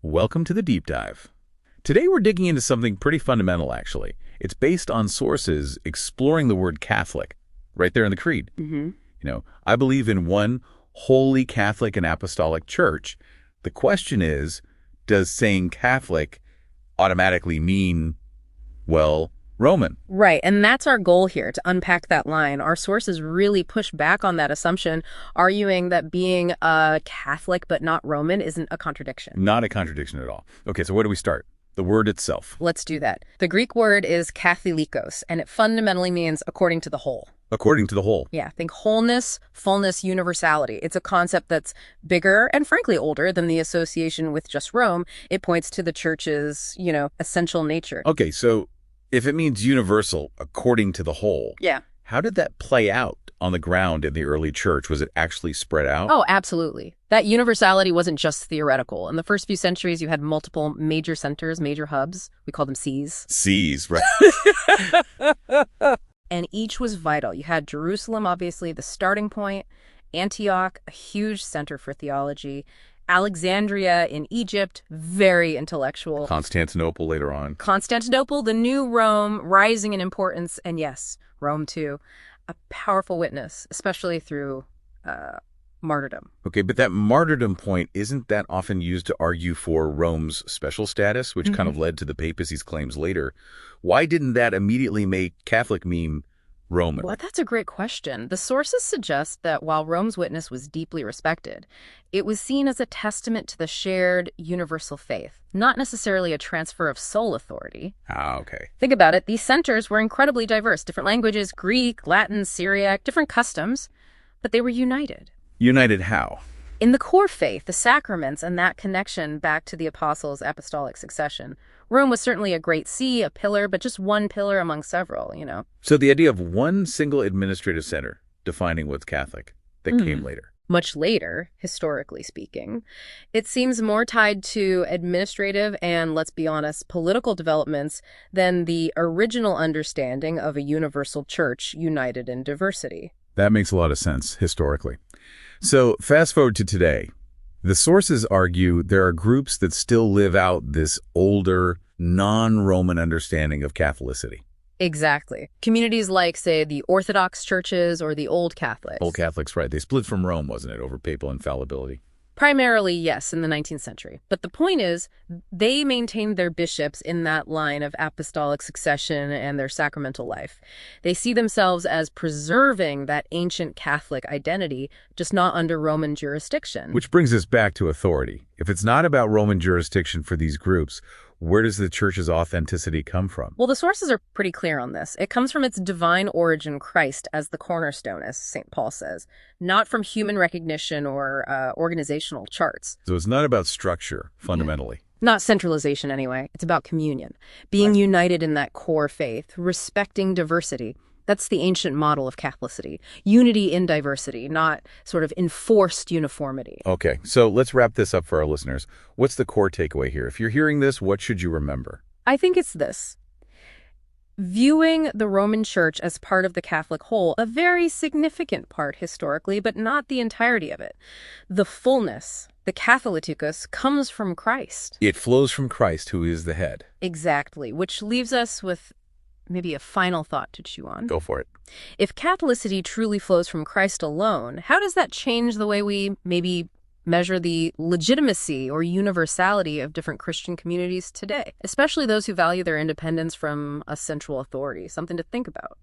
Welcome to the Deep Dive. Today we're digging into something pretty fundamental, actually. It's based on sources exploring the word Catholic, right there in the Creed. I believe in one holy Catholic and Apostolic Church. The question is, does saying Catholic automatically mean, well, Roman? Right, and that's our goal here, to unpack that line. Our sources really push back on that assumption, arguing that being a Catholic but not Roman isn't a contradiction. Not a contradiction at all. Okay, so where do we start? The word itself. Let's do that. The Greek word is katholikos, and it fundamentally means according to the whole. According to the whole. Yeah, think wholeness, fullness, universality. It's a concept that's bigger and frankly older than the association with just Rome. It points to the church's, essential nature. Okay, so if it means universal, according to the whole, Yeah. how did that play out on the ground in the early church? Was it actually spread out? Oh, absolutely. That universality wasn't just theoretical. In the first few centuries, you had multiple major centers, major hubs. We call them sees. Seas, right? And each was vital. You had Jerusalem, obviously, the starting point, Antioch, a huge center for theology, Alexandria in Egypt, very intellectual. Constantinople later on. Constantinople, the new Rome, rising in importance, and yes, Rome too, a powerful witness, especially through martyrdom. Okay, but that martyrdom point, isn't that often used to argue for Rome's special status, which kind of led to the papacy's claims later? Why didn't that immediately make Catholic mean Roman? Well, that's a great question. The sources suggest that while Rome's witness was deeply respected, it was seen as a testament to the shared universal faith, not necessarily a transfer of sole authority. Ah, okay. Think about it. These centers were incredibly diverse, different languages, Greek, Latin, Syriac, different customs, but they were united. United how? In the core faith, the sacraments, and that connection back to the apostles' apostolic succession. Rome was certainly a great see, a pillar, but just one pillar among several, So the idea of one single administrative center defining what's Catholic, that came later. Much later, historically speaking. It seems more tied to administrative and, let's be honest, political developments than the original understanding of a universal church united in diversity. That makes a lot of sense, historically. So fast forward to today. The sources argue there are groups that still live out this older, non-Roman understanding of Catholicity. Exactly. Communities like, say, the Orthodox churches or the Old Catholics. Old Catholics, right. They split from Rome, wasn't it, over papal infallibility? Primarily, yes, in the 19th century. But the point is, they maintained their bishops in that line of apostolic succession and their sacramental life. They see themselves as preserving that ancient Catholic identity, just not under Roman jurisdiction. Which brings us back to authority. If it's not about Roman jurisdiction for these groups, where does the church's authenticity come from? Well, the sources are pretty clear on this. It comes from its divine origin, Christ, as the cornerstone, as St. Paul says, not from human recognition or organizational charts. So it's not about structure, fundamentally. Not centralization, anyway. It's about communion, being united in that core faith, respecting diversity. That's the ancient model of Catholicity. Unity in diversity, not sort of enforced uniformity. Okay, so let's wrap this up for our listeners. What's the core takeaway here? If you're hearing this, what should you remember? I think it's this. Viewing the Roman Church as part of the Catholic whole, a very significant part historically, but not the entirety of it. The fullness, the Katholikos, comes from Christ. It flows from Christ, who is the head. Exactly, which leaves us with maybe a final thought to chew on. Go for it. If Catholicity truly flows from Christ alone, how does that change the way we maybe measure the legitimacy or universality of different Christian communities today, especially those who value their independence from a central authority? Something to think about.